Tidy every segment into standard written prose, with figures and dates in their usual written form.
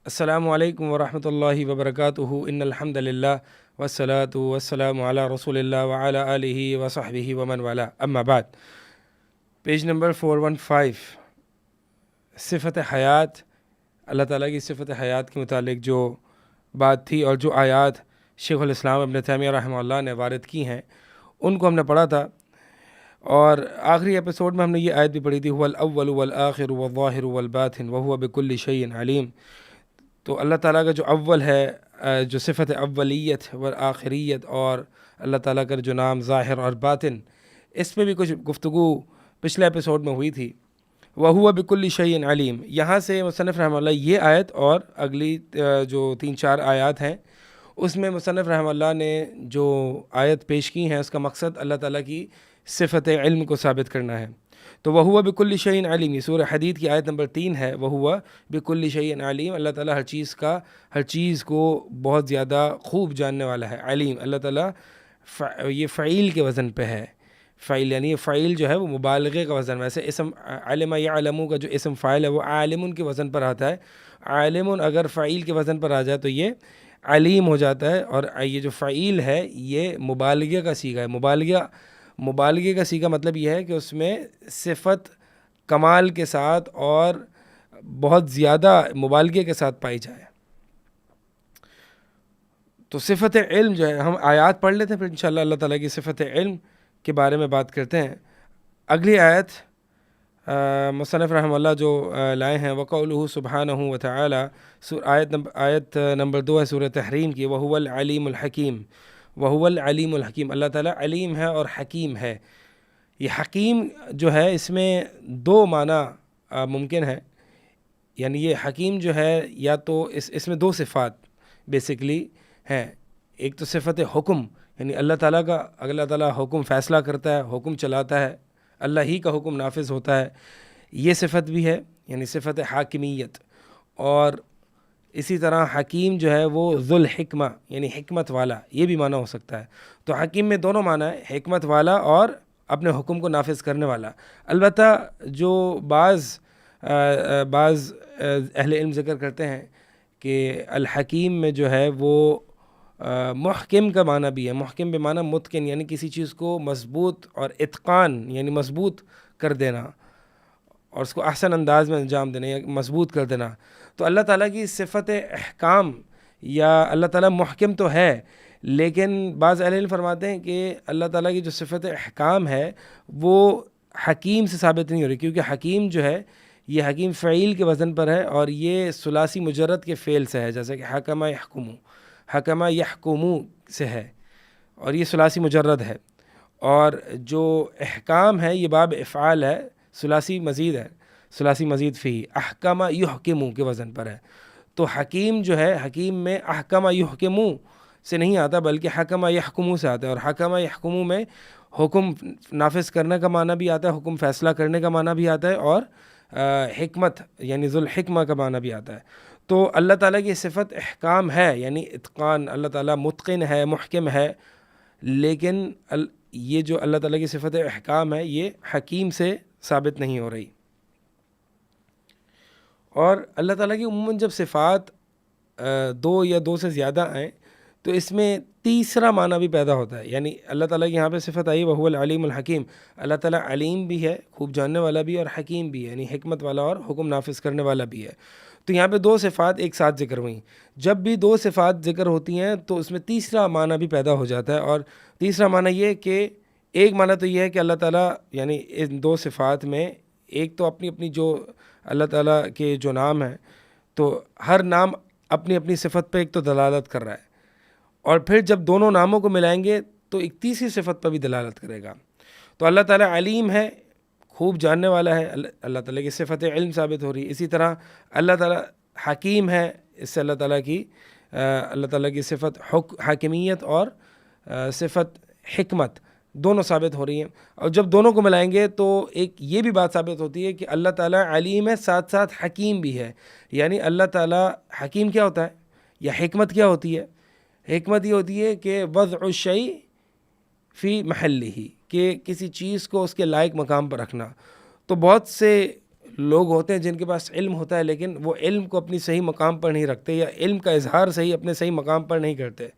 السلام علیکم ورحمۃ اللہ وبرکاتہ ان الحمد للہ والصلاۃ والسلام علی رسول اللہ وعلی آلہ وصحبہ ومن والا اما بعد۔ پیج نمبر 415، صفت حیات، اللہ تعالیٰ کی صفت حیات کے متعلق جو بات تھی اور جو آیات شیخ الاسلام ابن تیمیہ رحمہ اللہ نے وارد کی ہیں ان کو ہم نے پڑھا تھا، اور آخری ایپیسوڈ میں ہم نے یہ آیت بھی پڑھی تھی، هو الاول والآخر والظاہر والباطن وهو بكل شيء علیم۔ تو اللہ تعالیٰ کا جو اول ہے، جو صفت اولیت والآخریت، اور اللہ تعالیٰ کا جو نام ظاہر اور باطن، اس پہ بھی کچھ گفتگو پچھلے ایپیسوڈ میں ہوئی تھی۔ وَهُوَ بِكُلِّ شَيْءٍ علیم، یہاں سے مصنف رحمہ اللہ یہ آیت اور اگلی جو 3-4 آیات ہیں اس میں مصنف رحمہ اللہ نے جو آیت پیش کی ہیں اس کا مقصد اللہ تعالیٰ کی صفت علم کو ثابت کرنا ہے۔ تو وَهُوَ بِكُلِّ شَيْءٍ علیم، یہ سورہ حدید کی آیت نمبر 3 ہے، وَهُوَ بِكُلِّ شَيْءٍ علیم، اللہ تعالیٰ ہر چیز کو بہت زیادہ خوب جاننے والا ہے۔ علیم، اللہ تعالیٰ یہ فعیل کے وزن پہ ہے، فعیل یعنی یہ فعیل جو ہے وہ مبالغے کا وزن، ویسے اسم علم یعلم کا جو اسم فاعل ہے وہ عالم کے وزن پر آتا ہے، عالم اگر فعیل کے وزن پر آ جائے تو یہ علیم ہو جاتا ہے، اور یہ جو فعیل ہے یہ مبالغے کا صیغہ ہے۔ مبالغے کا صیغہ مطلب یہ ہے کہ اس میں صفت کمال کے ساتھ اور بہت زیادہ مبالغے کے ساتھ پائی جائے۔ تو صفت علم جو ہے، ہم آیات پڑھ لیتے ہیں پھر انشاءاللہ اللہ تعالیٰ کی صفت علم کے بارے میں بات کرتے ہیں۔ اگلی آیت مصنف رحمہ اللہ جو لائے ہیں، وَقَوْلُهُ سُبْحَانَهُ وَتَعَالَى، آیت نمبر 2 ہے سورہ تحریم کی، وَهُوَ الْعَلِيمُ الْحَكِيمُ، وَهُوَ الْعَلِيمُ الْحَكِيمُ، اللہ تعالیٰ علیم ہے اور حکیم ہے۔ یہ حکیم جو ہے اس میں 2 معنی ممکن ہے، یعنی یہ حکیم جو ہے یا تو اس میں 2 صفات بیسیکلی ہیں۔ ایک تو صفت حکم، یعنی اللہ تعالیٰ کا، اللہ تعالیٰ حکم فیصلہ کرتا ہے، حکم چلاتا ہے، اللہ ہی کا حکم نافذ ہوتا ہے، یہ صفت بھی ہے، یعنی صفت حاکمیت۔ اور اسی طرح حکیم جو ہے وہ ذو الحکمہ، یعنی حکمت والا، یہ بھی معنی ہو سکتا ہے۔ تو حکیم میں دونوں معنی ہے، حکمت والا اور اپنے حکم کو نافذ کرنے والا۔ البتہ جو بعض اہل علم ذکر کرتے ہیں کہ الحکیم میں جو ہے وہ محکم کا معنی بھی ہے، محکم بے معنی متقن، یعنی کسی چیز کو مضبوط، اور اتقان یعنی مضبوط کر دینا اور اس کو احسن انداز میں انجام دینا یا مضبوط کر دینا۔ تو اللہ تعالیٰ کی صفت احکام، یا اللہ تعالیٰ محکم تو ہے، لیکن بعض اہل علم فرماتے ہیں کہ اللہ تعالیٰ کی جو صفت احکام ہے وہ حکیم سے ثابت نہیں ہو رہی، کیونکہ حکیم جو ہے یہ حکیم فعیل کے وزن پر ہے، اور یہ ثلاثی مجرد کے فعل سے ہے، جیسے کہ حکمہ یحکمو، حکمہ یحکمو سے ہے، اور یہ ثلاثی مجرد ہے۔ اور جو احکام ہے یہ باب افعال ہے، ثلاثی مزید ہے، ثلاثی مزید فی، احکمہ یحکمو کے وزن پر ہے۔ تو حکیم جو ہے، حکیم میں احکمہ یحکمو سے نہیں آتا بلکہ حکمہ یحکمو سے آتا ہے، اور حکمہ یحکمو میں حکم نافذ کرنے کا معنی بھی آتا ہے، حکم فیصلہ کرنے کا معنی بھی آتا ہے، اور حکمت یعنی ذو الحکمہ کا معنی بھی آتا ہے۔ تو اللہ تعالیٰ کی صفت احکام ہے، یعنی اتقان، اللہ تعالیٰ متقن ہے، محکم ہے، لیکن یہ جو اللہ تعالیٰ کی صفت احکام ہے یہ حکیم سے ثابت نہیں ہو رہی۔ اور اللہ تعالیٰ کی عموماً جب صفات 2 یا 2 سے زیادہ آئیں تو اس میں تیسرا معنی بھی پیدا ہوتا ہے، یعنی اللہ تعالیٰ کی یہاں پہ صفت آئی وَهُوَ الْعَلِيمُ الْحَكِيمُ، اللہ تعالیٰ علیم بھی ہے، خوب جاننے والا بھی، اور حکیم بھی ہے، یعنی حکمت والا اور حکم نافذ کرنے والا بھی ہے۔ تو یہاں پہ 2 صفات ایک ساتھ ذکر ہوئیں، جب بھی 2 صفات ذکر ہوتی ہیں تو اس میں تیسرا معنی بھی پیدا ہو جاتا ہے، اور تیسرا معنی یہ کہ ایک معنی تو یہ ہے کہ اللہ تعالیٰ یعنی ان 2 صفات میں ایک تو اپنی جو اللہ تعالیٰ کے جو نام ہیں، تو ہر نام اپنی اپنی صفت پہ ایک تو دلالت کر رہا ہے، اور پھر جب دونوں ناموں کو ملائیں گے تو ایک تیسری صفت پر بھی دلالت کرے گا۔ تو اللہ تعالیٰ علیم ہے، خوب جاننے والا ہے، اللہ تعالیٰ کی صفت علم ثابت ہو رہی ہے۔ اسی طرح اللہ تعالیٰ حکیم ہے، اس سے اللہ تعالیٰ کی صفت حاکمیت اور صفت حکمت دونوں ثابت ہو رہی ہیں، اور جب دونوں کو ملائیں گے تو ایک یہ بھی بات ثابت ہوتی ہے کہ اللہ تعالیٰ علیم ہے، ساتھ ساتھ حکیم بھی ہے۔ یعنی اللہ تعالیٰ حکیم کیا ہوتا ہے یا حکمت کیا ہوتی ہے؟ حکمت یہ ہوتی ہے کہ وضع الشیء فی محلہ، کہ کسی چیز کو اس کے لائق مقام پر رکھنا۔ تو بہت سے لوگ ہوتے ہیں جن کے پاس علم ہوتا ہے لیکن وہ علم کو اپنی صحیح مقام پر نہیں رکھتے، یا علم کا اظہار صحیح اپنے صحیح مقام پر نہیں کرتے.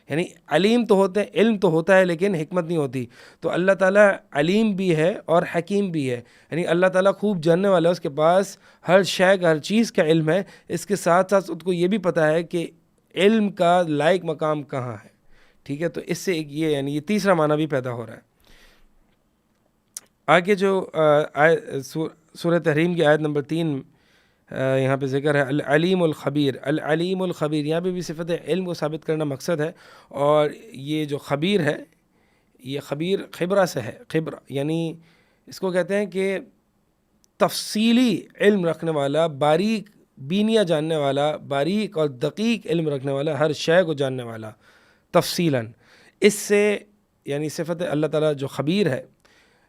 یعنی علیم تو ہوتے ہیں، علم تو ہوتا ہے لیکن حکمت نہیں ہوتی. تو اللہ تعالیٰ علیم بھی ہے اور حکیم بھی ہے. یعنی اللہ تعالیٰ خوب جاننے والا ہے، اس کے پاس ہر شے کا، ہر چیز کا علم ہے. اس کے ساتھ ساتھ اس کو یہ بھی پتہ ہے کہ علم کا لائق مقام کہاں ہے. ٹھیک ہے، تو اس سے ایک یہ یعنی یہ تیسرا معنی بھی پیدا ہو رہا ہے. آگے جو سورہ تحریم کی آیت نمبر 3 یہاں پہ ذکر ہے العلیم الخبیر. العلیم الخبیر، یہاں پہ بھی صفت علم کو ثابت کرنا مقصد ہے. اور یہ جو خبیر ہے، یہ خبیر خبرہ سے ہے. خبرہ یعنی اس کو کہتے ہیں کہ تفصیلی علم رکھنے والا، باریک بینیاں جاننے والا، باریک اور دقیق علم رکھنے والا، ہر شے کو جاننے والا تفصیلاً. اس سے یعنی صفت اللہ تعالیٰ جو خبیر ہے،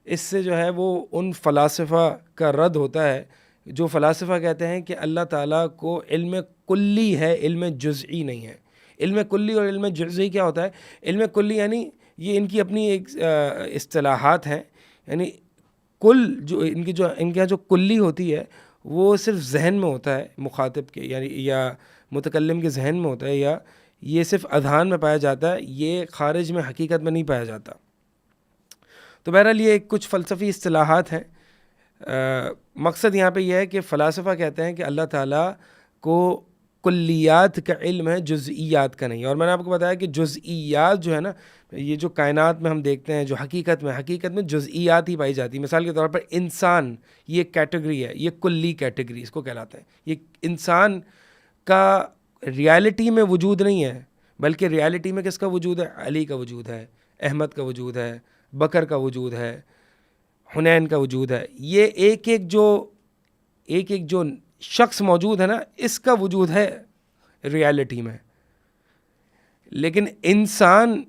اس سے جو ہے وہ ان فلاسفہ کا رد ہوتا ہے جو فلاسفہ کہتے ہیں کہ اللہ تعالیٰ کو علم کلی ہے، علم جزئی نہیں ہے. علم کلی اور علم جزئی کیا ہوتا ہے؟ علم کلی یعنی یہ ان کی اپنی ایک اصطلاحات ہیں. یعنی کل جو ان کے یہاں جو کلی ہوتی ہے وہ صرف ذہن میں ہوتا ہے مخاطب کے، یعنی یا متکلم کے ذہن میں ہوتا ہے، یا یہ صرف اذہان میں پایا جاتا ہے، یہ خارج میں حقیقت میں نہیں پایا جاتا. تو بہرحال یہ کچھ فلسفی اصطلاحات ہیں. مقصد یہاں پہ یہ ہے کہ فلاسفہ کہتے ہیں کہ اللہ تعالیٰ کو کلیات کا علم ہے، جزئیات کا نہیں. اور میں نے آپ کو بتایا کہ جزئیات جو ہے نا، یہ جو کائنات میں ہم دیکھتے ہیں، جو حقیقت میں جزئیات ہی پائی جاتی ہیں. مثال کے طور پر انسان، یہ ایک کیٹیگری ہے، یہ کلی کیٹیگری اس کو کہلاتے ہیں. یہ انسان کا ریالٹی میں وجود نہیں ہے، بلکہ ریالٹی میں کس کا وجود ہے؟ علی کا وجود ہے، احمد کا وجود ہے، بکر کا وجود ہے، حنین کا وجود ہے. یہ ایک ایک جو شخص موجود ہے نا، اس کا وجود ہے ریالٹی میں. لیکن انسان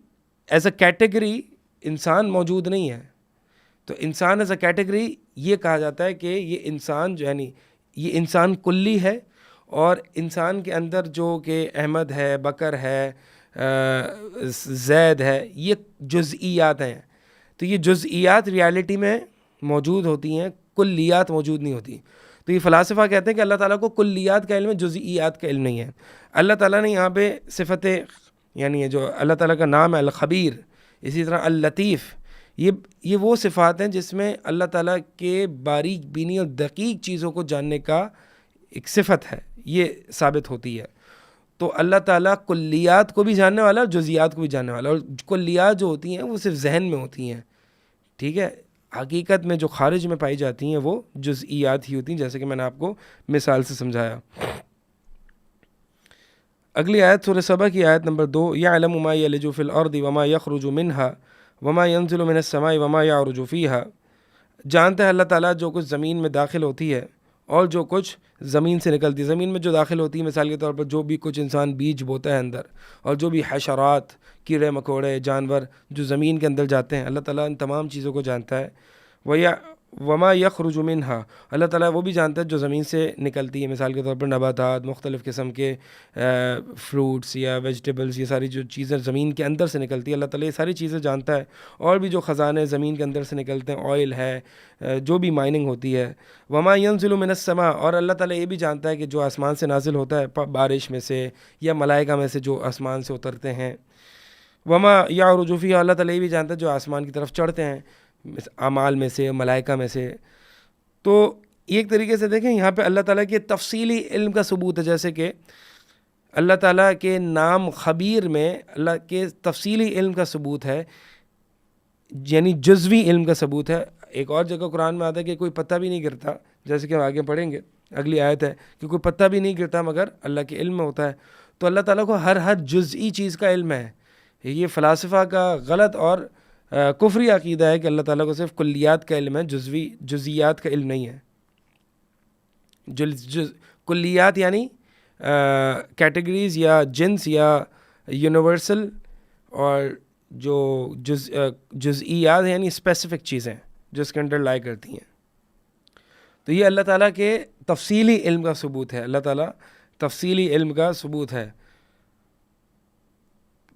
ایز اے کیٹیگری انسان موجود نہیں ہے. تو انسان ایز اے کیٹیگری یہ کہا جاتا ہے کہ یہ انسان جو یعنی یہ انسان کلی ہے، اور انسان کے اندر جو کہ احمد ہے، بکر ہے، زید ہے، یہ جزئیات ہیں. تو یہ جزئیات ریالٹی میں موجود ہوتی ہیں، کلیات موجود نہیں ہوتی. تو یہ فلاسفہ کہتے ہیں کہ اللہ تعالیٰ کو کلیات کا علم ہے، جزئیات کا علم نہیں ہے. اللہ تعالیٰ نے یہاں پہ صفت یعنی یہ جو اللہ تعالیٰ کا نام ہے الخبیر، اسی طرح اللطیف، یہ وہ صفات ہیں جس میں اللہ تعالیٰ کے باریک بینی اور دقیق چیزوں کو جاننے کا ایک صفت ہے، یہ ثابت ہوتی ہے. تو اللہ تعالیٰ کلیات کو بھی جاننے والا اور جزئیات کو بھی جاننے والا. اور کلیات جو ہوتی ہیں وہ صرف ذہن میں ہوتی ہیں. ٹھیک ہے، حقیقت میں جو خارج میں پائی جاتی ہیں وہ جزئیات ہی ہوتی ہیں، جیسے کہ میں نے آپ کو مثال سے سمجھایا. اگلی آیت سورہ سبا کی آیت نمبر 2، یعلم ما یلج فی الارض وما یخرج منها وما ينزل من السماء وما يعرج فیها. جانتا ہے اللہ تعالیٰ جو کچھ زمین میں داخل ہوتی ہے اور جو کچھ زمین سے نکلتی ہے. زمین میں جو داخل ہوتی ہے، مثال کے طور پر جو بھی کچھ انسان بیج بوتا ہے اندر، اور جو بھی حشرات، کیڑے مکوڑے، جانور جو زمین کے اندر جاتے ہیں، اللہ تعالیٰ ان تمام چیزوں کو جانتا ہے. وما یخرج منها، اللہ تعالیٰ وہ بھی جانتا ہے جو زمین سے نکلتی ہے. مثال کے طور پر نباتات، مختلف قسم کے فروٹس یا ویجیٹیبلز، یہ ساری جو چیزیں زمین کے اندر سے نکلتی ہے، اللہ تعالیٰ یہ ساری چیزیں جانتا ہے. اور بھی جو خزانے زمین کے اندر سے نکلتے ہیں، آئل ہے، جو بھی مائننگ ہوتی ہے. وما ينزل من السماء، اور اللہ تعالیٰ یہ بھی جانتا ہے کہ جو آسمان سے نازل ہوتا ہے بارش میں سے یا ملائکہ میں سے جو آسمان سے اترتے ہیں. وما يعرج فيها، اللہ تعالیٰ یہ بھی جانتا ہے جو آسمان کی طرف چڑھتے ہیں اعمال میں سے، ملائکہ میں سے. تو ایک طریقے سے دیکھیں یہاں پہ اللہ تعالیٰ کے تفصیلی علم کا ثبوت ہے، جیسے کہ اللہ تعالیٰ کے نام خبیر میں اللہ کے تفصیلی علم کا ثبوت ہے، یعنی جزوی علم کا ثبوت ہے. ایک اور جگہ قرآن میں آتا ہے کہ کوئی پتہ بھی نہیں گرتا، جیسے کہ ہم آگے پڑھیں گے. اگلی آیت ہے کہ کوئی پتہ بھی نہیں گرتا مگر اللہ کے علم میں ہوتا ہے. تو اللہ تعالیٰ کو ہر جزئی چیز کا علم ہے. یہ فلاسفہ کا غلط اور کفری عقیدہ ہے کہ اللہ تعالیٰ کو صرف کلیات کا علم ہے، جزئیات کا علم نہیں ہے. کلیات یعنی کیٹیگریز یا جنس یا یونیورسل، اور جو جزئیات یعنی اسپیسیفک چیزیں جو اس کے انڈر لائے کرتی ہیں. تو یہ اللہ تعالیٰ کے تفصیلی علم کا ثبوت ہے. اللہ تعالیٰ تفصیلی علم کا ثبوت ہے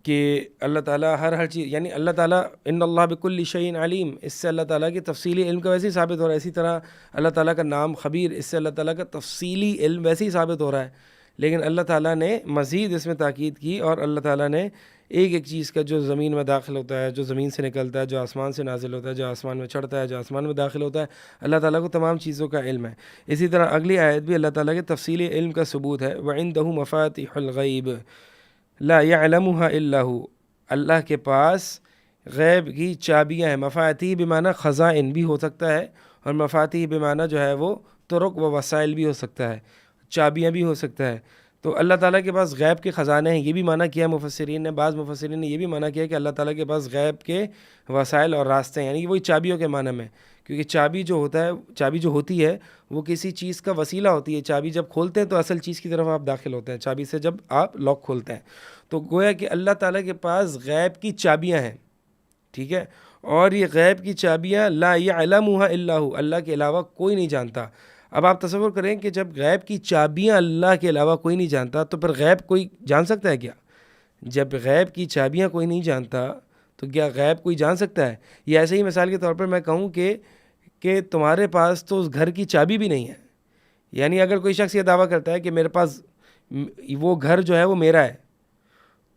کہ اللہ تعالیٰ ہر چیز، یعنی اللہ تعالیٰ ان اللہ بکل شیء علیم، اس سے اللہ تعالیٰ کی تفصیلی علم کا ویسے ہی ثابت ہو رہا ہے. اسی طرح اللہ تعالیٰ کا نام خبیر، اس سے اللہ تعالیٰ کا تفصیلی علم ویسے ہی ثابت ہو رہا ہے. لیکن اللہ تعالیٰ نے مزید اس میں تاکید کی، اور اللہ تعالیٰ نے ایک ایک چیز کا، جو زمین میں داخل ہوتا ہے، جو زمین سے نکلتا ہے، جو آسمان سے نازل ہوتا ہے، جو آسمان میں چڑھتا ہے، جو آسمان میں داخل ہوتا ہے، اللہ تعالیٰ کو تمام چیزوں کا علم ہے. اسی طرح اگلی آیت بھی اللہ تعالیٰ کے تفصیلی علم کا ثبوت ہے. وَعِندَهُ مَفَاتِحُ الْغَيْبِ لَا يَعْلَمُهَا إِلَّا هُوَ، اللہ کے پاس غیب کی چابیاں ہیں. مفاتیح بمعنی خزائن بھی ہو سکتا ہے، اور مفاتیح بمعنی جو ہے وہ طرق و وسائل بھی ہو سکتا ہے، چابیاں بھی ہو سکتا ہے. تو اللہ تعالیٰ کے پاس غیب کے خزانے ہیں، یہ بھی معنی کیا مفسرین نے. بعض مفسرین نے یہ بھی معنی کیا کہ اللہ تعالیٰ کے پاس غیب کے وسائل اور راستے ہیں، یعنی کہ وہی چابیوں کے معنی میں. کیونکہ چابی جو ہوتا ہے، چابی جو ہوتی ہے وہ کسی چیز کا وسیلہ ہوتی ہے. چابی جب کھولتے ہیں تو اصل چیز کی طرف آپ داخل ہوتے ہیں، چابی سے جب آپ لاک کھولتے ہیں. تو گویا کہ اللہ تعالیٰ کے پاس غیب کی چابیاں ہیں، ٹھیک ہے. اور یہ غیب کی چابیاں لا یعلمها الا هو، اللہ کے علاوہ کوئی نہیں جانتا. اب آپ تصور کریں کہ جب غیب کی چابیاں اللہ کے علاوہ کوئی نہیں جانتا، تو پھر غیب کوئی جان سکتا ہے کیا؟ جب غیب کی چابیاں کوئی نہیں جانتا تو کیا غیب کوئی جان سکتا ہے؟ یہ ایسے ہی مثال کے طور پر میں کہوں کہ تمہارے پاس تو اس گھر کی چابی بھی نہیں ہے. یعنی اگر کوئی شخص یہ دعویٰ کرتا ہے کہ میرے پاس وہ گھر جو ہے وہ میرا ہے،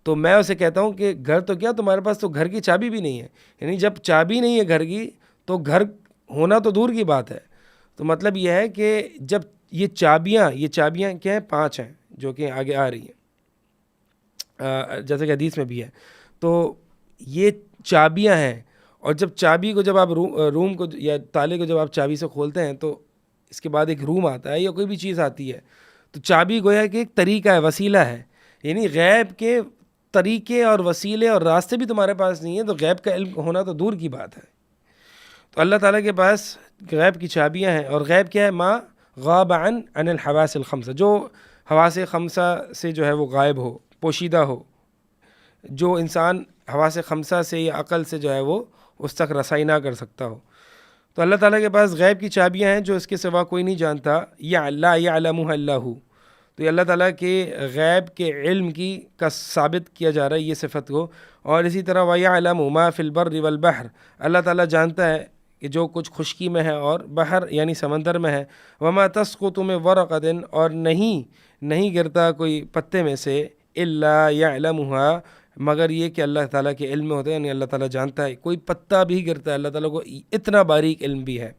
تو میں اسے کہتا ہوں کہ گھر تو کیا، تمہارے پاس تو گھر کی چابی بھی نہیں ہے. یعنی جب چابی نہیں ہے گھر کی تو گھر ہونا تو دور کی بات ہے. تو مطلب یہ ہے کہ جب یہ چابیاں کیا ہیں؟ 5 ہیں، جو کہ آگے آ رہی ہیں، جیسے کہ حدیث میں بھی ہے. تو یہ چابیاں ہیں، اور جب چابی کو جب آپ روم کو یا تالے کو جب آپ چابی سے کھولتے ہیں تو اس کے بعد ایک روم آتا ہے یا کوئی بھی چیز آتی ہے. تو چابی گویا کہ ایک طریقہ ہے، وسیلہ ہے. یعنی غیب کے طریقے اور وسیلے اور راستے بھی تمہارے پاس نہیں ہیں، تو غیب کا علم ہونا تو دور کی بات ہے. تو اللہ تعالیٰ کے پاس غیب کی چابیاں ہیں. اور غیب کیا ہے؟ ما غاب عن الحواس الخمسہ، جو حواس خمسہ سے جو ہے وہ غائب ہو، پوشیدہ ہو، جو انسان حواس خمسہ سے یا عقل سے جو ہے وہ اس تک رسائی نہ کر سکتا ہو. تو اللہ تعالیٰ کے پاس غیب کی چابیاں ہیں جو اس کے سوا کوئی نہیں جانتا. یا لا یعلمها الا هو، تو یہ اللہ تعالیٰ کے غیب کے علم کا ثابت کیا جا رہا ہے یہ صفت کو. اور اسی طرح وَيَعْلَمُ مَا فِي الْبَرِّ وَالْبَحْرِ، اللہ تعالیٰ جانتا ہے کہ جو کچھ خشکی میں ہے اور بحر یعنی سمندر میں ہے. وَمَا تَسْقُطُ مِن وَرَقَةٍ، اور نہیں گرتا کوئی پتے میں سے، إِلَّا يَعْلَمُهَا، مگر یہ کہ اللہ تعالیٰ کے علم میں ہوتا ہے، یعنی اللہ تعالیٰ جانتا ہے. کوئی پتا بھی گرتا ہے، اللہ تعالیٰ کو اتنا باریک علم بھی ہے.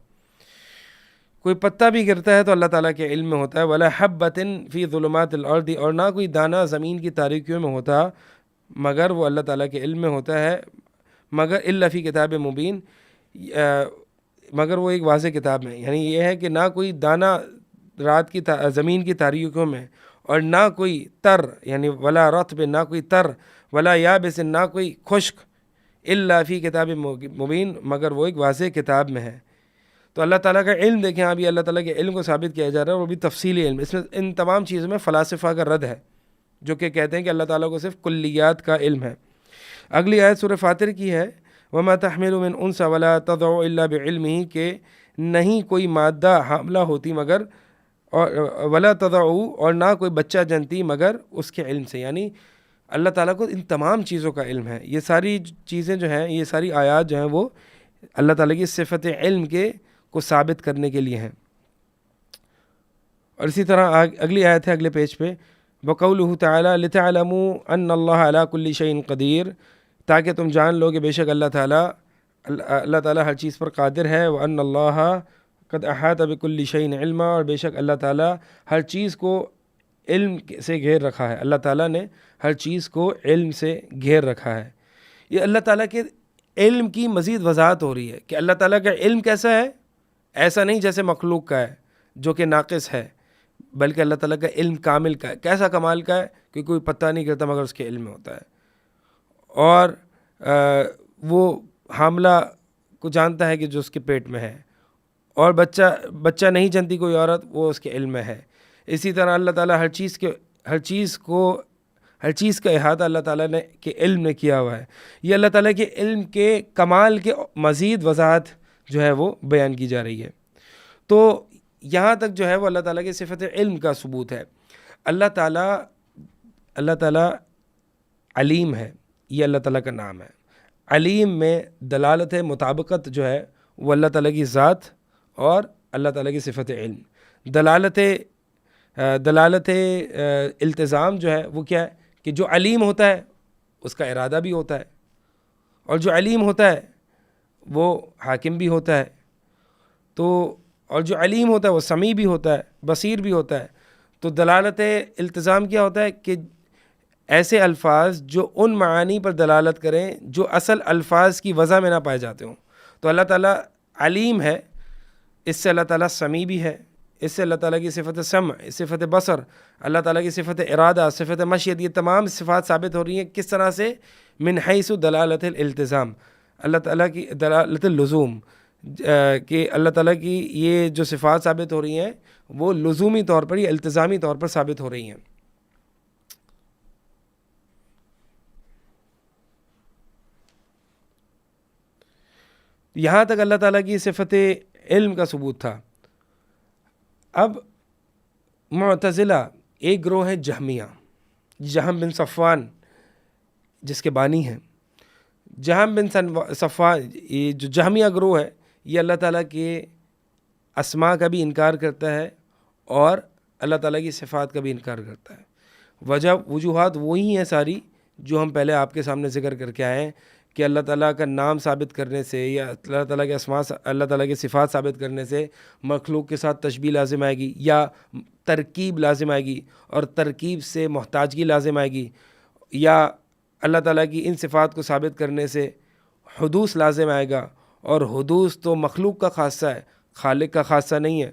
کوئی پتا بھی گرتا ہے تو اللہ تعالیٰ کے علم میں ہوتا ہے. وَلَا حَبَّةٍ فِي ظُلُمَاتِ الْأَرْضِ، اور نہ کوئی دانہ زمین کی تاریکیوں میں ہوتا مگر وہ اللہ تعالیٰ کے علم میں ہوتا ہے. مگر إِلَّا فِي کتاب مبین، مگر وہ ایک واضح کتاب میں. یعنی یہ ہے کہ نہ کوئی دانہ رات کی زمین کی تاریکیوں میں، اور نہ کوئی تر، یعنی ولا رطب، نہ کوئی تر، ولا یابس، نہ کوئی خشک، إِلَّا فِي کتاب مبین، مگر وہ ایک واضح کتاب میں ہے. تو اللہ تعالیٰ کا علم دیکھیں، ابھی اللہ تعالیٰ کے علم کو ثابت کیا جا رہا ہے، اور وہ بھی تفصیلی علم. اس میں ان تمام چیزوں میں فلاسفہ کا رد ہے، جو کہ کہتے ہیں کہ اللہ تعالیٰ کو صرف کلیات کا علم ہے. اگلی آیت سورہ فاطر کی ہے، وَمَا تَحْمِلُ مِنْ أُنْثَىٰ وَلَا تَضَعُ إِلَّا بِعِلْمِهِ، کہ نہیں کوئی مادہ حاملہ ہوتی مگر، اور ولا تضع، اور نہ کوئی بچہ جنتی مگر اس کے علم سے. یعنی اللہ تعالیٰ کو ان تمام چیزوں کا علم ہے. یہ ساری چیزیں جو ہیں، یہ ساری آیات جو ہیں وہ اللہ تعالیٰ کی صفت علم کو ثابت کرنے کے لیے ہیں. اور اسی طرح اگلی آیت ہے اگلے پیج پہ، وَقَوْلُهُ تَعَالَى لِتَعْلَمُوا أَنَّ اللَّهَ عَلَىٰ كُلِّ شَيْءٍ قَدِيرٌ، تاکہ تم جان لو کہ بے شک اللہ تعالیٰ ہر چیز پر قادر ہے. وَأَنَّ اللَّهَ قَدْ أَحَاطَ بِكُلِّ شَيْءٍ عِلْمًا، اور بے شک اللہ تعالیٰ ہر چیز کو علم سے گھیر رکھا ہے. اللہ تعالیٰ نے ہر چیز کو علم سے گھیر رکھا ہے. یہ اللہ تعالیٰ کے علم کی مزید وضاحت ہو رہی ہے کہ اللہ تعالیٰ کا علم کیسا ہے. ایسا نہیں جیسے مخلوق کا ہے جو کہ ناقص ہے، بلکہ اللہ تعالیٰ کا علم کامل کا ہے. کیسا کمال کا ہے کہ کوئی پتہ نہیں کرتا مگر اس کے علم میں ہوتا ہے. اور وہ حاملہ کو جانتا ہے کہ جو اس کے پیٹ میں ہے، اور بچہ نہیں جانتی کوئی عورت، وہ اس کے علم میں ہے. اسی طرح اللہ تعالیٰ ہر چیز کا احاطہ اللہ تعالیٰ نے کے علم نے کیا ہوا ہے. یہ اللہ تعالیٰ کے علم کے کمال کے مزید وضاحت جو ہے وہ بیان کی جا رہی ہے. تو یہاں تک جو ہے وہ اللہ تعالیٰ کی صفت علم کا ثبوت ہے. اللہ تعالیٰ علیم ہے، یہ اللہ تعالیٰ کا نام ہے. علیم میں دلالت مطابقت جو ہے وہ اللہ تعالیٰ کی ذات اور اللہ تعالیٰ کی صفت علم. دلالت التزام جو ہے وہ کیا ہے کہ جو علیم ہوتا ہے اس کا ارادہ بھی ہوتا ہے, اور جو علیم ہوتا ہے وہ حاکم بھی ہوتا ہے. تو اور جو علیم ہوتا ہے وہ سمیع بھی ہوتا ہے, بصیر بھی ہوتا ہے. تو دلالت التزام کیا ہوتا ہے کہ ایسے الفاظ جو ان معانی پر دلالت کریں جو اصل الفاظ کی وضع میں نہ پائے جاتے ہوں. تو اللہ تعالیٰ علیم ہے, اس سے اللہ تعالیٰ سمیع بھی ہے, اس سے اللہ تعالیٰ کی صفت سمع, صفت بصر, اللہ تعالیٰ کی صفت ارادہ, صفت مشیت, یہ تمام صفات ثابت ہو رہی ہیں. کس طرح سے؟ من حیث دلالت الالتزام, اللہ تعالیٰ کی دلالت اللزوم, کہ اللہ تعالیٰ کی یہ جو صفات ثابت ہو رہی ہیں وہ لزومی طور پر یا التزامی طور پر ثابت ہو رہی ہیں. یہاں تک اللہ تعالیٰ کی صفت علم کا ثبوت تھا. اب معتزلہ ایک گروہ ہے جہمیہ, جہم بن صفوان جس کے بانی ہیں. جہم بن صفوان, یہ جو جہمیہ گروہ ہے یہ اللہ تعالیٰ کے اسماء کا بھی انکار کرتا ہے اور اللہ تعالیٰ کی صفات کا بھی انکار کرتا ہے. وجوہات وہی ہیں ساری جو ہم پہلے آپ کے سامنے ذکر کر کے آئے ہیں کہ اللہ تعالیٰ کا نام ثابت کرنے سے یا اللہ تعالیٰ کے اسماء, اللہ تعالیٰ کی صفات ثابت کرنے سے مخلوق کے ساتھ تشبیہ لازم آئے گی, یا ترکیب لازم آئے گی اور ترکیب سے محتاجگی لازم آئے گی, یا اللہ تعالیٰ کی ان صفات کو ثابت کرنے سے حدوث لازم آئے گا, اور حدوث تو مخلوق کا خاصہ ہے, خالق کا خاصہ نہیں ہے.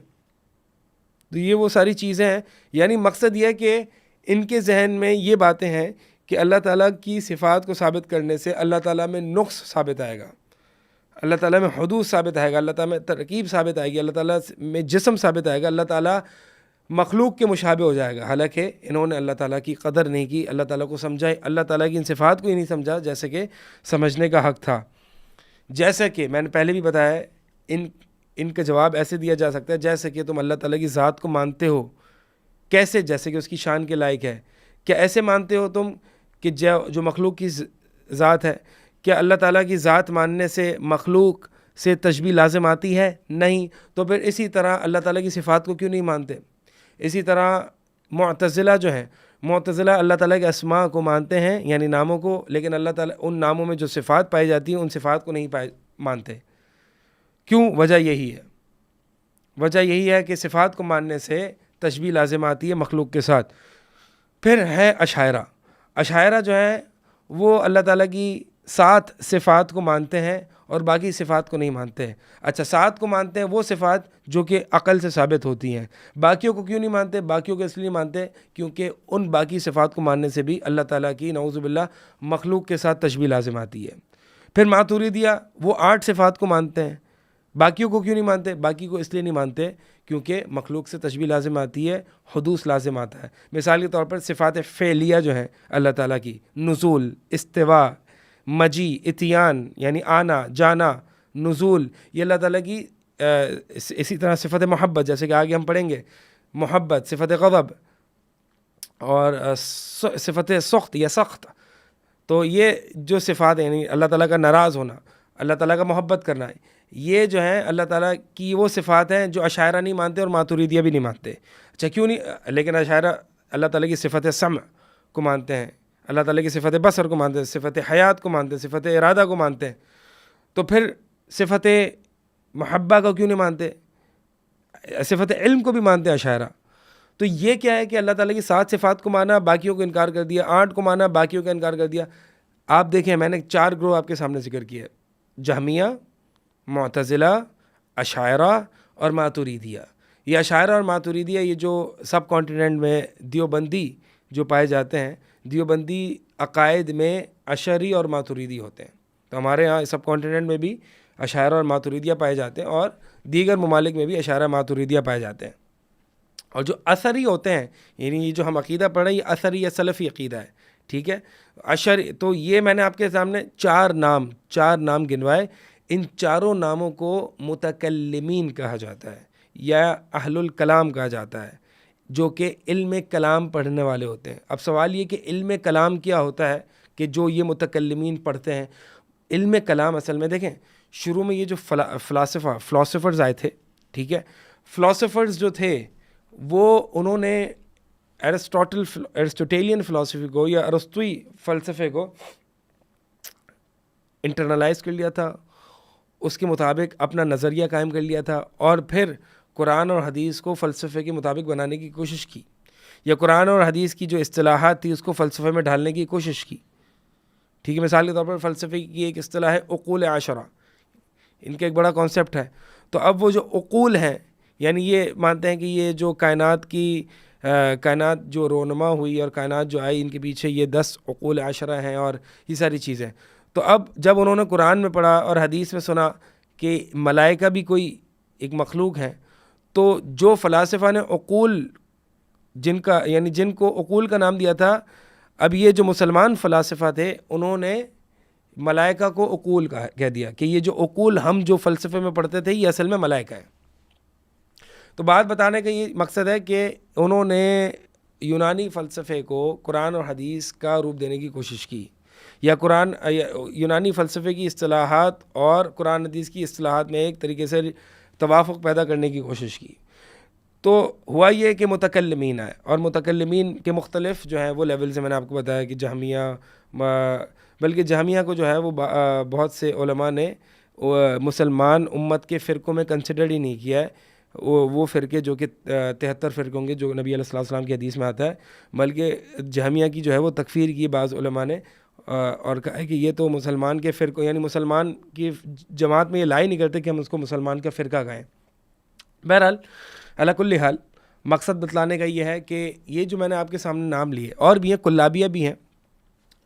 تو یہ وہ ساری چیزیں ہیں. یعنی مقصد یہ ہے کہ ان کے ذہن میں یہ باتیں ہیں کہ اللہ تعالیٰ کی صفات کو ثابت کرنے سے اللہ تعالیٰ میں نقص ثابت آئے گا, اللہ تعالیٰ میں حدوث ثابت آئے گا, اللہ تعالیٰ میں ترکیب ثابت آئے گی, اللہ تعالیٰ میں جسم ثابت آئے گا, اللہ تعالیٰ مخلوق کے مشابہ ہو جائے گا. حالانکہ انہوں نے اللہ تعالیٰ کی قدر نہیں کی, اللہ تعالیٰ کو سمجھا, اللہ تعالیٰ کی ان صفات کو ہی نہیں سمجھا جیسے کہ سمجھنے کا حق تھا. جیسا کہ میں نے پہلے بھی بتایا, ان کا جواب ایسے دیا جا سکتا ہے جیسے کہ تم اللہ تعالیٰ کی ذات کو مانتے ہو. کیسے؟ جیسے کہ اس کی شان کے لائق ہے. کیا ایسے مانتے ہو تم کہ جو مخلوق کی ذات ہے, کیا اللہ تعالیٰ کی ذات ماننے سے مخلوق سے تشبیہ لازم آتی ہے؟ نہیں. تو پھر اسی طرح اللہ تعالیٰ کی صفات کو کیوں نہیں مانتے؟ اسی طرح معتزلہ جو ہیں, معتزلہ اللہ تعالیٰ کے اسماء کو مانتے ہیں یعنی ناموں کو, لیکن اللہ تعالیٰ ان ناموں میں جو صفات پائی جاتی ہیں ان صفات کو نہیں مانتے. کیوں؟ وجہ یہی ہے کہ صفات کو ماننے سے تشبیہ لازم آتی ہے مخلوق کے ساتھ. پھر ہے اشاعرہ جو ہے وہ اللہ تعالیٰ کی 7 صفات کو مانتے ہیں اور باقی صفات کو نہیں مانتے ہیں. اچھا, 7 کو مانتے ہیں وہ صفات جو کہ عقل سے ثابت ہوتی ہیں, باقیوں کو کیوں نہیں مانتے؟ باقیوں کو اس لیے مانتے کیونکہ ان باقی صفات کو ماننے سے بھی اللہ تعالیٰ کی نعوذ باللہ مخلوق کے ساتھ تشبیہ لازم آتی ہے. پھر ماتوریدیہ وہ 8 صفات کو مانتے ہیں, باقیوں کو کیوں نہیں مانتے؟ باقی کو اس لیے نہیں مانتے کیونکہ مخلوق سے تشبیہ لازم آتی ہے, حدوث لازم آتا ہے. مثال کے طور پر صفات فعلیہ جو ہیں اللہ تعالیٰ کی, نزول, استواء, مجی, اتیان یعنی آنا جانا, نزول, یہ اللہ تعالیٰ کی. اسی طرح صفت محبت جیسے کہ آگے ہم پڑھیں گے, محبت, صفت غضب اور صفت سخط یا سخت. تو یہ جو صفات ہیں یعنی اللہ تعالیٰ کا ناراض ہونا, اللہ تعالیٰ کا محبت کرنا, یہ جو ہیں اللہ تعالیٰ کی وہ صفات ہیں جو اشاعرہ نہیں مانتے اور ماتوریدیہ بھی نہیں مانتے. اچھا کیوں نہیں؟ لیکن اشاعرہ اللہ تعالیٰ کی صفت سمع کو مانتے ہیں, اللہ تعالیٰ کی صفت بصر کو مانتے ہیں, صفت حیات کو مانتے ہیں, صفت ارادہ کو مانتے ہیں. تو پھر صفت محبہ کو کیوں نہیں مانتے؟ صفت علم کو بھی مانتے ہیں اشاعرہ. تو یہ کیا ہے کہ اللہ تعالیٰ کی 7 صفات کو مانا, باقیوں کو انکار کر دیا, 8 کو مانا, باقیوں کا انکار کر دیا. آپ دیکھیں میں نے 4 گروہ آپ کے سامنے ذکر کیا, جہمیہ, معتزلہ, اشاعرہ اور ماتوریدیہ. یہ اشاعرہ اور ماتوریدیہ یہ جو سب کانٹیننٹ میں دیوبندی جو پائے جاتے ہیں, دیوبندی عقائد میں اشعری اور ماتوریدی ہوتے ہیں. تو ہمارے ہاں سب کانٹیننٹ میں بھی اشاعرہ اور ماتوریدیہ پائے جاتے ہیں, اور دیگر ممالک میں بھی اشاعرہ ماتوریدیہ پائے جاتے ہیں. اور جو اثری ہوتے ہیں یعنی یہ جو ہم عقیدہ پڑھ رہے ہیں یہ اثری یا سلفی عقیدہ ہے, ٹھیک ہے. اشعری, تو یہ میں نے آپ کے سامنے 4 نام گنوائے. ان چاروں ناموں کو متکلمین کہا جاتا ہے یا اہل الکلام کہا جاتا ہے, جو کہ علم کلام پڑھنے والے ہوتے ہیں. اب سوال یہ کہ علم کلام کیا ہوتا ہے, کہ جو یہ متکلمین پڑھتے ہیں. علم کلام اصل میں دیکھیں شروع میں یہ جو فلاسفرز آئے تھے, ٹھیک ہے, فلاسفرز جو تھے وہ انہوں نے ایرسٹوٹیلین فلاسفی کو یا ارسطوئی فلسفے کو انٹرنلائز کر لیا تھا, اس کے مطابق اپنا نظریہ قائم کر لیا تھا, اور پھر قرآن اور حدیث کو فلسفے کے مطابق بنانے کی کوشش کی, یا قرآن اور حدیث کی جو اصطلاحات تھی اس کو فلسفے میں ڈھالنے کی کوشش کی. ٹھیک ہے, مثال کے طور پر فلسفے کی ایک اصطلاح ہے عقول عشرہ, ان کا ایک بڑا کانسیپٹ ہے. تو اب وہ جو عقول ہیں, یعنی یہ مانتے ہیں کہ یہ جو کائنات جو رونما ہوئی اور کائنات جو آئی, ان کے پیچھے یہ 10 عقول عشرہ ہیں اور یہ ساری چیزیں. تو اب جب انہوں نے قرآن میں پڑھا اور حدیث میں سنا کہ ملائکہ بھی کوئی ایک مخلوق ہیں, تو جو فلاسفہ نے عقول جن کو عقول کا نام دیا تھا, اب یہ جو مسلمان فلاسفہ تھے انہوں نے ملائکہ کو عقول کہہ دیا کہ یہ جو عقول ہم جو فلسفے میں پڑھتے تھے یہ اصل میں ملائکہ ہے. تو بات بتانے کا یہ مقصد ہے کہ انہوں نے یونانی فلسفے کو قرآن اور حدیث کا روپ دینے کی کوشش کی, یا یونانی فلسفے کی اصطلاحات اور قرآن حدیث کی اصطلاحات میں ایک طریقے سے توافق پیدا کرنے کی کوشش کی. تو ہوا یہ کہ متکلمین آئے, اور متکلمین کے مختلف جو ہیں وہ لیول سے میں نے آپ کو بتایا کہ بلکہ جہمیہ کو جو ہے وہ بہت سے علماء نے مسلمان امت کے فرقوں میں کنسیڈر ہی نہیں کیا ہے. وہ فرقے جو کہ 73 فرقے ہوں گے جو نبی علیہ السلام کی حدیث میں آتا ہے, بلکہ جہمیہ کی جو ہے وہ تکفیر کی بعض علماء نے, اور کہا ہے کہ یہ تو مسلمان کے فرقوں یعنی مسلمان کی جماعت میں یہ لا ہی نہیں کرتے کہ ہم اس کو مسلمان کا فرقہ کہیں. بہرحال علی کل حال مقصد بتلانے کا یہ ہے کہ یہ جو میں نے آپ کے سامنے نام لیے, اور بھی ہیں, کلابیہ بھی ہیں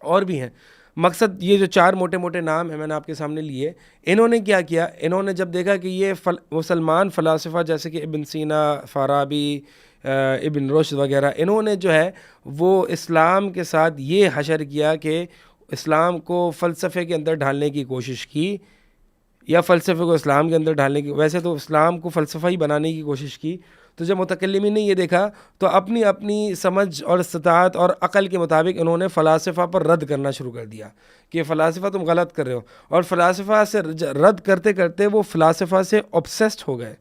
اور بھی ہیں. مقصد یہ جو 4 موٹے موٹے نام ہیں میں نے آپ کے سامنے لیے, انہوں نے کیا کیا, انہوں نے جب دیکھا کہ یہ مسلمان فلاسفہ جیسے کہ ابن سینا, فارابی, ابن رشد وغیرہ, انہوں نے جو ہے وہ اسلام کے ساتھ یہ حشر کیا کہ اسلام کو فلسفے کے اندر ڈھالنے کی کوشش کی, یا فلسفے کو اسلام کے اندر ڈھالنے کی, ویسے تو اسلام کو فلسفہ ہی بنانے کی کوشش کی. تو جب متکلمین نے یہ دیکھا تو اپنی سمجھ اور استطاعت اور عقل کے مطابق انہوں نے فلاسفہ پر رد کرنا شروع کر دیا کہ فلاسفہ تم غلط کر رہے ہو, اور فلاسفہ سے رد کرتے کرتے وہ فلاسفہ سے obsessed ہو گئے,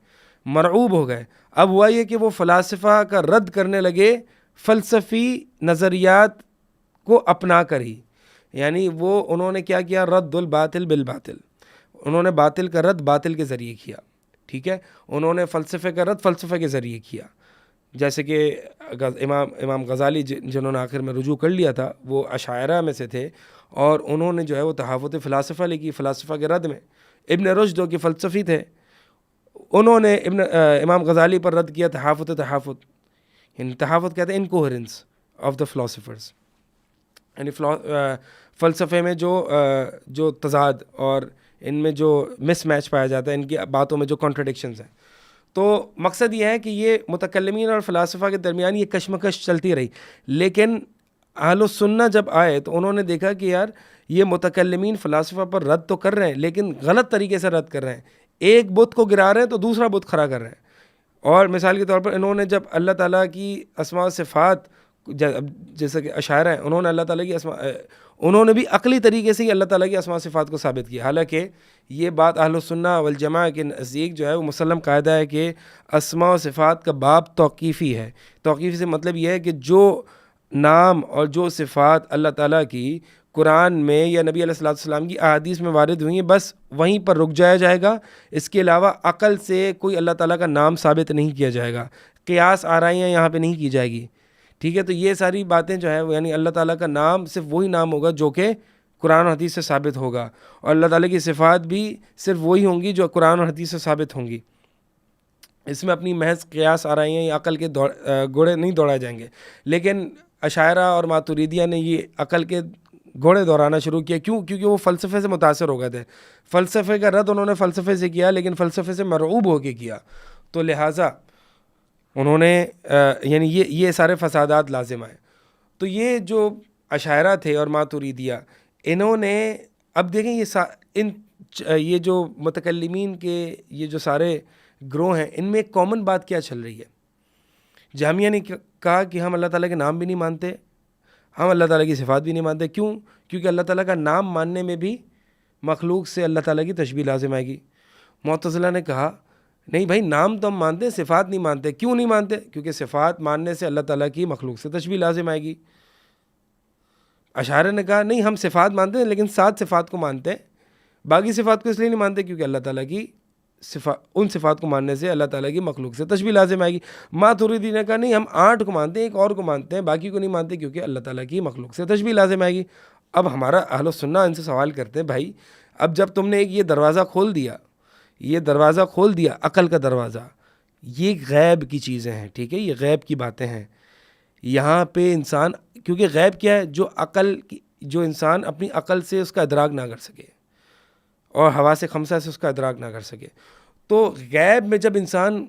مرعوب ہو گئے. اب ہوا یہ کہ وہ فلاسفہ کا رد کرنے لگے فلسفی نظریات کو اپنا کر ہی, یعنی انہوں نے کیا کیا, رد الباطل بالباطل, انہوں نے باطل کا رد باطل کے ذریعے کیا. ٹھیک ہے, انہوں نے فلسفے کا رد فلسفے کے ذریعے کیا, جیسے کہ امام غزالی جنہوں نے آخر میں رجوع کر لیا تھا وہ اشاعرہ میں سے تھے, اور انہوں نے جو ہے وہ تحافظ فلاسفہ لکھی فلاسفہ کے رد میں. ابن رشد جو کہ فلسفی تھے, انہوں نے امام غزالی پر رد کیا تحافظ, یعنی تحافظ کہتے ہیں انکوہرنس آف دا فلاسفرز, یعنی فلسفے میں جو تضاد اور ان میں جو مس میچ پایا جاتا ہے, ان کی باتوں میں جو کانٹرڈکشنز ہیں. تو مقصد یہ ہے کہ یہ متکلمین اور فلاسفہ کے درمیان یہ کشمکش چلتی رہی, لیکن اہل السنہ جب آئے تو انہوں نے دیکھا کہ یار یہ متکلمین فلاسفہ پر رد تو کر رہے ہیں لیکن غلط طریقے سے رد کر رہے ہیں. ایک بت کو گرا رہے ہیں تو دوسرا بت کھڑا کر رہے ہیں. اور مثال کے طور پر انہوں نے جب اللہ تعالیٰ کی اسماء و صفات, جیسے کہ اشاعرہ ہیں, انہوں نے اللہ تعالیٰ کی انہوں نے بھی عقلی طریقے سے ہی اللہ تعالیٰ کی اسماء و صفات کو ثابت کیا. حالانکہ یہ بات اہل السنہ والجماعہ کے نزدیک جو ہے وہ مسلم قاعدہ ہے کہ اسماء و صفات کا باب توقیفی ہے. توقیفی سے مطلب یہ ہے کہ جو نام اور جو صفات اللہ تعالیٰ کی قرآن میں یا نبی علیہ السلام کی احادیث میں وارد ہوئی ہیں بس وہیں پر رک جایا جائے گا, اس کے علاوہ عقل سے کوئی اللہ تعالیٰ کا نام ثابت نہیں کیا جائے گا, قیاس آرائیاں یہاں پہ نہیں کی جائے گی. ٹھیک ہے, تو یہ ساری باتیں جو ہے یعنی اللہ تعالیٰ کا نام صرف وہی نام ہوگا جو کہ قرآن اور حدیث سے ثابت ہوگا, اور اللہ تعالیٰ کی صفات بھی صرف وہی ہوں گی جو قرآن اور حدیث سے ثابت ہوں گی. اس میں اپنی محض قیاس آرائیاں یا عقل کے گھوڑے نہیں دوڑائے جائیں گے. لیکن اشاعرہ اور ماتوریدیہ نے یہ عقل کے گھوڑے دوڑانا شروع کیا. کیونکہ وہ فلسفے سے متاثر ہو گئے تھے. فلسفے کا رد انہوں نے فلسفے سے کیا, لیکن فلسفے سے مرعوب ہو کے کیا, تو لہٰذا انہوں نے یعنی یہ سارے فسادات لازم آئے. تو یہ جو اشاعرہ تھے اور ماتوریدیہ, انہوں نے اب دیکھیں یہ جو متکلمین کے یہ جو سارے گروہ ہیں ان میں ایک کامن بات کیا چل رہی ہے. جہمیہ نے کہا کہ ہم اللہ تعالیٰ کے نام بھی نہیں مانتے, ہم اللہ تعالیٰ کی صفات بھی نہیں مانتے. کیوں؟ کیونکہ اللہ تعالیٰ کا نام ماننے میں بھی مخلوق سے اللہ تعالیٰ کی تشبیہ لازم آئے گی. معتزلہ نے کہا نہیں بھائی نام تو ہم مانتے ہیں, صفات نہیں مانتے. کیوں نہیں مانتے؟ کیونکہ صفات ماننے سے اللہ تعالیٰ کی مخلوق سے تشبیہ لازم آئے گی. اشاعرہ نے کہا نہیں ہم صفات مانتے ہیں لیکن 7 صفات کو مانتے ہیں, باقی صفات کو اس لیے نہیں مانتے کیونکہ اللہ تعالیٰ کی ان صفات کو ماننے سے اللہ تعالیٰ کی مخلوق سے تشبیہ لازم آئے گی. ماتوریدی نے کہا نہیں ہم 8 کو مانتے ہیں, ایک اور کو مانتے ہیں, باقی کو نہیں مانتے کیونکہ اللہ تعالیٰ کی مخلوق سے تشبیہ لازم آئے گی. اب ہمارا اہل السنہ ان سے سوال کرتے ہیں بھائی اب جب تم نے ایک یہ دروازہ کھول دیا, یہ دروازہ کھول دیا عقل کا دروازہ, یہ غیب کی چیزیں ہیں, ٹھیک ہے, یہ غیب کی باتیں ہیں. یہاں پہ انسان, کیونکہ غیب کیا ہے, جو انسان اپنی عقل سے اس کا ادراک نہ کر سکے اور حواس خمسہ سے اس کا ادراک نہ کر سکے. تو غیب میں جب انسان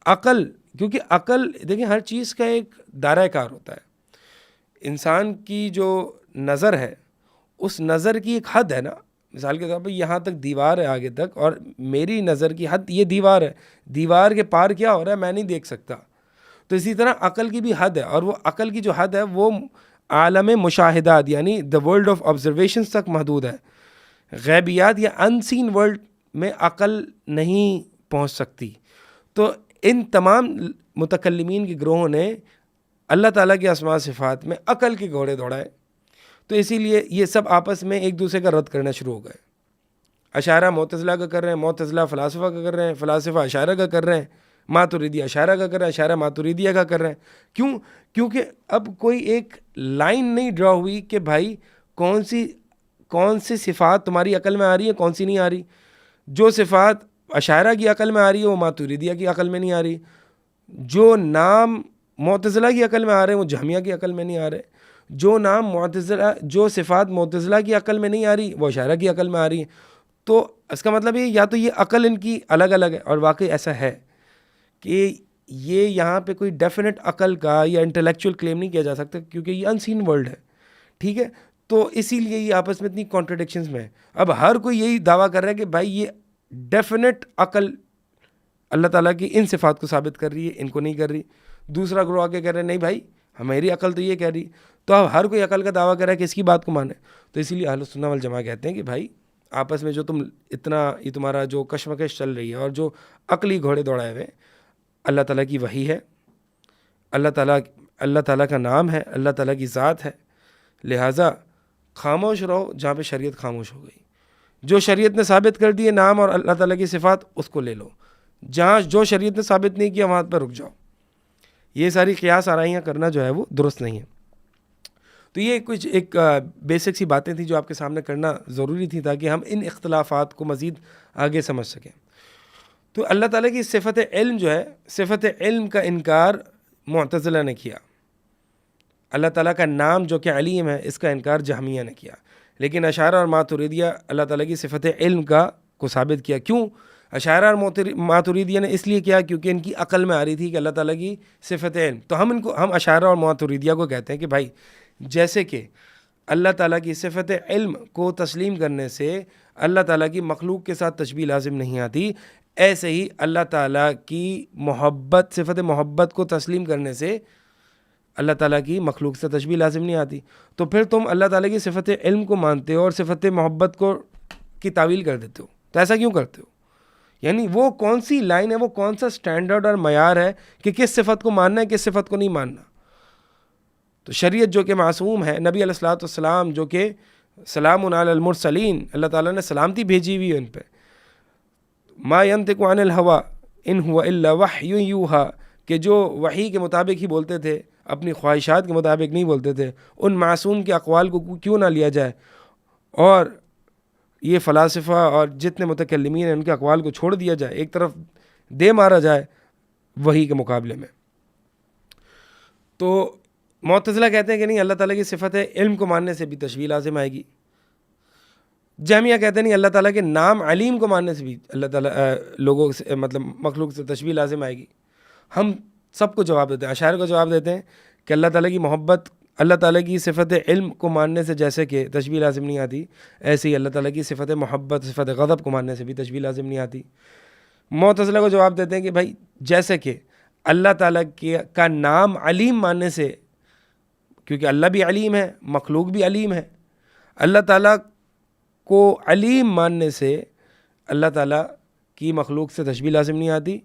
عقل, کیونکہ عقل دیکھیں ہر چیز کا ایک دائرہ کار ہوتا ہے. انسان کی جو نظر ہے اس نظر کی ایک حد ہے نا. مثال کے طور پہ یہاں تک دیوار ہے آگے تک, اور میری نظر کی حد یہ دیوار ہے, دیوار کے پار کیا ہو رہا ہے میں نہیں دیکھ سکتا. تو اسی طرح عقل کی بھی حد ہے, اور وہ عقل کی جو حد ہے وہ عالم مشاہدات یعنی دا ورلڈ آف آبزرویشنز تک محدود ہے. غیبیات یا ان سین ورلڈ میں عقل نہیں پہنچ سکتی. تو ان تمام متکلمین کے گروہوں نے اللہ تعالیٰ کے اسماء صفات میں عقل کے گھوڑے دوڑائے. تو اسی لیے یہ سب آپس میں ایک دوسرے کا رد کرنا شروع ہو گئے. اشاعرہ معتزلہ کا کر رہے ہیں, معتزلہ فلاسفہ کا کر رہے ہیں, فلاسفہ اشاعرہ کا کر رہے ہیں, ماتوریدی اشاعرہ کا کر رہے ہیں, اشاعرہ ماتوریدیہ کا کر رہے ہیں. کیوں؟ کیونکہ اب کوئی ایک لائن نہیں ڈرا ہوئی کہ بھائی کون سی صفات تمہاری عقل میں آ رہی ہے, کون سی نہیں آ رہی. جو صفات اشاعرہ کی عقل میں آ رہی ہے وہ ماتوریدیہ کی عقل میں نہیں آ رہی. جو نام معتزلہ کی عقل میں آ رہے ہیں وہ جہمیہ کی عقل میں نہیں آ رہے. جو صفات معتزلہ کی عقل میں نہیں آ رہی وہ اشاعرہ کی عقل میں آ رہی ہیں. تو اس کا مطلب یہ یا تو یہ عقل ان کی الگ الگ ہے, اور واقعی ایسا ہے کہ یہ یہاں پہ کوئی ڈیفینٹ عقل کا یا انٹلیکچوئل کلیم نہیں کیا جا سکتا کیونکہ یہ ان سین ورلڈ ہے, ٹھیک ہے. تو اسی لیے یہ آپس میں اتنی کانٹرڈکشنز میں ہے. اب ہر کوئی یہی دعویٰ کر رہا ہے کہ بھائی یہ ڈیفینٹ عقل اللہ تعالیٰ کی ان صفات کو ثابت کر رہی ہے, ان کو نہیں کر رہی. دوسرا گروہ آ کے کہہ رہے ہیں نہیں بھائی ہماری عقل تو یہ کہہ رہی. تو اب ہر کوئی عقل کا دعویٰ کر رہا ہے کہ اس کی بات کو مانے. تو اسی لیے اہل السنہ والجماعہ کہتے ہیں کہ بھائی آپس میں جو یہ تمہارا جو کشمکش چل رہی ہے اور جو عقلی گھوڑے دوڑائے ہوئے, اللہ تعالیٰ کی وحی ہے, اللہ تعالیٰ کا نام ہے, اللہ تعالیٰ کی ذات ہے. لہٰذا خاموش رہو جہاں پہ شریعت خاموش ہو گئی. جو شریعت نے ثابت کر دی ہے نام اور اللہ تعالیٰ کی صفات اس کو لے لو, جہاں جو شریعت نے ثابت نہیں کیا وہاں پر رک جاؤ. یہ ساری قیاس آرائیاں کرنا جو ہے وہ درست نہیں ہے. تو یہ کچھ ایک بیسک سی باتیں تھیں جو آپ کے سامنے کرنا ضروری تھی تاکہ ہم ان اختلافات کو مزید آگے سمجھ سکیں. تو اللہ تعالیٰ کی صفت علم جو ہے, صفت علم کا انکار معتزلہ نے کیا. اللہ تعالیٰ کا نام جو کہ علیم ہے اس کا انکار جہمیہ نے کیا. لیکن اشاعرہ اور ماتوریدیہ اللہ تعالیٰ کی صفت علم کو ثابت کیا. کیوں؟ اشاعرہ اور ماتوریدیہ نے اس لیے کیا کیونکہ ان کی عقل میں آ رہی تھی کہ اللہ تعالیٰ کی صفت علم. تو ہم اشاعرہ اور ماتوریدیہ کو کہتے ہیں کہ بھائی جیسے کہ اللہ تعالیٰ کی صفت علم کو تسلیم کرنے سے اللہ تعالیٰ کی مخلوق کے ساتھ تشبیہ لازم نہیں آتی, ایسے ہی اللہ تعالیٰ کی محبت, صفت محبت کو تسلیم کرنے سے اللہ تعالیٰ کی مخلوق سے تشبیہ لازم نہیں آتی. تو پھر تم اللہ تعالیٰ کی صفت علم کو مانتے ہو اور صفت محبت کی تعویل کر دیتے ہو. تو ایسا کیوں کرتے ہو؟ یعنی وہ کون سی لائن ہے, وہ کون سا سٹینڈرڈ اور معیار ہے کہ کس صفت کو ماننا ہے کس صفت کو نہیں ماننا. تو شریعت جو کہ معصوم ہے, نبی علیہ الصلوۃ والسلام جو کہ سلام علی المرسلین, اللہ تعالیٰ نے سلامتی بھیجی ہوئی ہے ان پہ. ما ینطق عن الہویٰ ان هو الا وحی یوحیٰ, کہ جو وحی کے مطابق ہی بولتے تھے, اپنی خواہشات کے مطابق نہیں بولتے تھے. ان معصوم کے اقوال کو کیوں نہ لیا جائے اور یہ فلاسفہ اور جتنے متکلمین ہیں ان کے اقوال کو چھوڑ دیا جائے, ایک طرف دے مارا جائے وحی کے مقابلے میں. تو معتزلہ کہتے ہیں کہ نہیں, اللہ تعالیٰ کی صفت علم کو ماننے سے بھی تشبیہ لازم آئے گی. جہمیہ کہتے ہیں نہیں, اللہ تعالیٰ کے نام علیم کو ماننے سے بھی اللہ تعالیٰ لوگوں سے مخلوق سے تشبیہ لازم آئے گی. ہم سب کو جواب دیتے ہیں, اشاعرہ کو جواب دیتے ہیں کہ اللہ تعالیٰ کی محبت, اللہ تعالیٰ کی صفت علم کو ماننے سے جیسے کہ تشبیہ لازم نہیں آتی, ایسے ہی اللہ تعالیٰ کی صفت محبت, صفت غضب کو ماننے سے بھی تشبیہ لازم نہیں آتی. معتزلہ کو جواب دیتے ہیں کہ بھائی جیسے کہ اللہ تعالیٰ کا نام علیم ماننے سے کیونکہ اللہ بھی علیم ہے، مخلوق بھی علیم ہے. اللہ تعالیٰ کو علیم ماننے سے اللہ تعالیٰ کی مخلوق سے تشبیہ لازم نہیں آتی،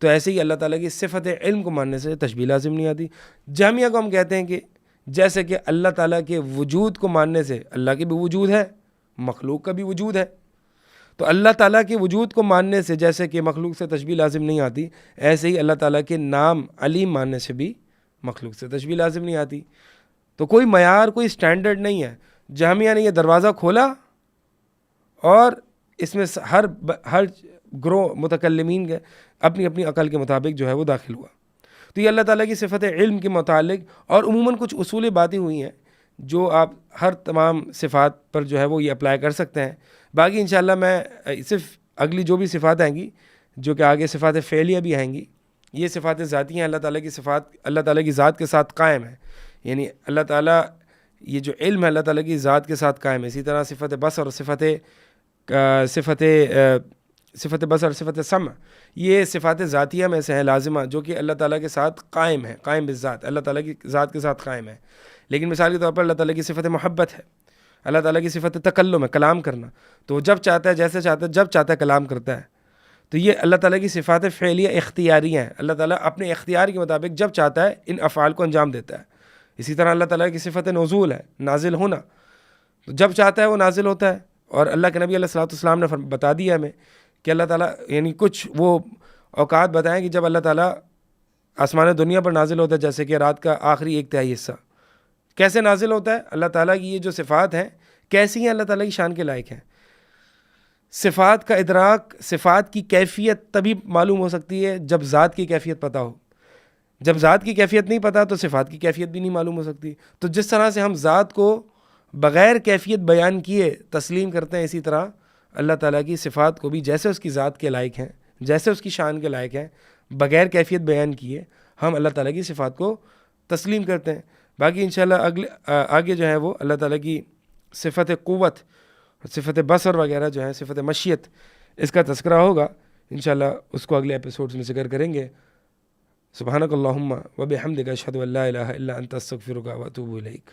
تو ایسے ہی اللہ تعالیٰ کی صفت علم کو ماننے سے تشبیہ لازم نہیں آتی. جہمیہ کو ہم کہتے ہیں کہ جیسے کہ اللہ تعالیٰ کے وجود کو ماننے سے اللہ کے بھی وجود ہے، مخلوق کا بھی وجود ہے، تو اللہ تعالیٰ کے وجود کو ماننے سے جیسے کہ مخلوق سے تشبیہ لازم نہیں آتی، ایسے ہی اللہ تعالیٰ کے نام علیم ماننے سے بھی مخلوق سے تشبیہ لازم نہیں آتی. تو کوئی معیار، کوئی سٹینڈرڈ نہیں ہے. جہمیہ نے یہ دروازہ کھولا اور اس میں ہر گروہ متکلمین کے اپنی اپنی عقل کے مطابق جو ہے وہ داخل ہوا. تو یہ اللہ تعالیٰ کی صفت علم کے متعلق، اور عموماً کچھ اصول باتیں ہوئی ہیں جو آپ ہر تمام صفات پر جو ہے وہ یہ اپلائی کر سکتے ہیں. باقی انشاءاللہ میں صرف اگلی جو بھی صفات آئیں گی، جو کہ آگے صفات فعلیہ بھی آئیں گی، یہ صفات ذاتی ہیں. اللہ تعالیٰ کی صفات اللہ تعالیٰ کی ذات کے ساتھ قائم ہے، یعنی اللہ تعالیٰ یہ جو علم ہے اللہ تعالیٰ کی ذات کے ساتھ قائم ہے. اسی طرح صفت بصر اور صفت بصر، صفت سمع، یہ صفات ذاتیہ میں سے ہیں لازمہ، جو کہ اللہ تعالیٰ کے ساتھ قائم ہے، قائم بالذات، اللہ تعالیٰ کی ذات کے ساتھ قائم ہے. لیکن مثال کے طور پر اللہ تعالیٰ کی صفت محبت ہے، اللہ تعالیٰ کی صفت تکلم ہے، کلام کرنا، تو جب چاہتا ہے، جیسے چاہتا ہے، جب چاہتا ہے کلام کرتا ہے. تو یہ اللہ تعالیٰ کی صفات فعلیہ اختیاریہ ہیں. اللہ تعالیٰ اپنے اختیار کے مطابق جب چاہتا ہے ان افعال کو انجام دیتا ہے. اسی طرح اللہ تعالیٰ کی صفت نزول ہے، نازل ہونا، تو جب چاہتا ہے وہ نازل ہوتا ہے. اور اللہ کے نبی علیہ الصلوۃ والسلام نے بتا دیا ہمیں کہ اللہ تعالیٰ یعنی کچھ وہ اوقات بتائیں کہ جب اللہ تعالیٰ آسمان دنیا پر نازل ہوتا ہے، جیسے کہ رات کا آخری 1/3 حصہ. کیسے نازل ہوتا ہے؟ اللہ تعالیٰ کی یہ جو صفات ہیں کیسی ہیں؟ اللہ تعالیٰ کی شان کے لائق ہیں. صفات کا ادراک، صفات کی کیفیت تبھی معلوم ہو سکتی ہے جب ذات کی کیفیت پتہ ہو. جب ذات کی کیفیت نہیں پتہ تو صفات کی کیفیت بھی نہیں معلوم ہو سکتی. تو جس طرح سے ہم ذات کو بغیر کیفیت بیان کیے تسلیم کرتے ہیں، اسی طرح اللہ تعالیٰ کی صفات کو بھی جیسے اس کی ذات کے لائق ہیں، جیسے اس کی شان کے لائق ہیں، بغیر کیفیت بیان کیے ہم اللہ تعالیٰ کی صفات کو تسلیم کرتے ہیں. باقی انشاءاللہ آگے جو ہے وہ اللہ تعالیٰ کی صفت قوت، صفت بصر وغیرہ جو ہے، صفت مشیت، اس کا تذکرہ ہوگا انشاءاللہ، اس کو اگلے ایپیسوڈز میں ذکر کریں گے. سبحانک اللہم و بحمدک اشہد ان لا الہ الا انت استغفرک و اتوب الیک.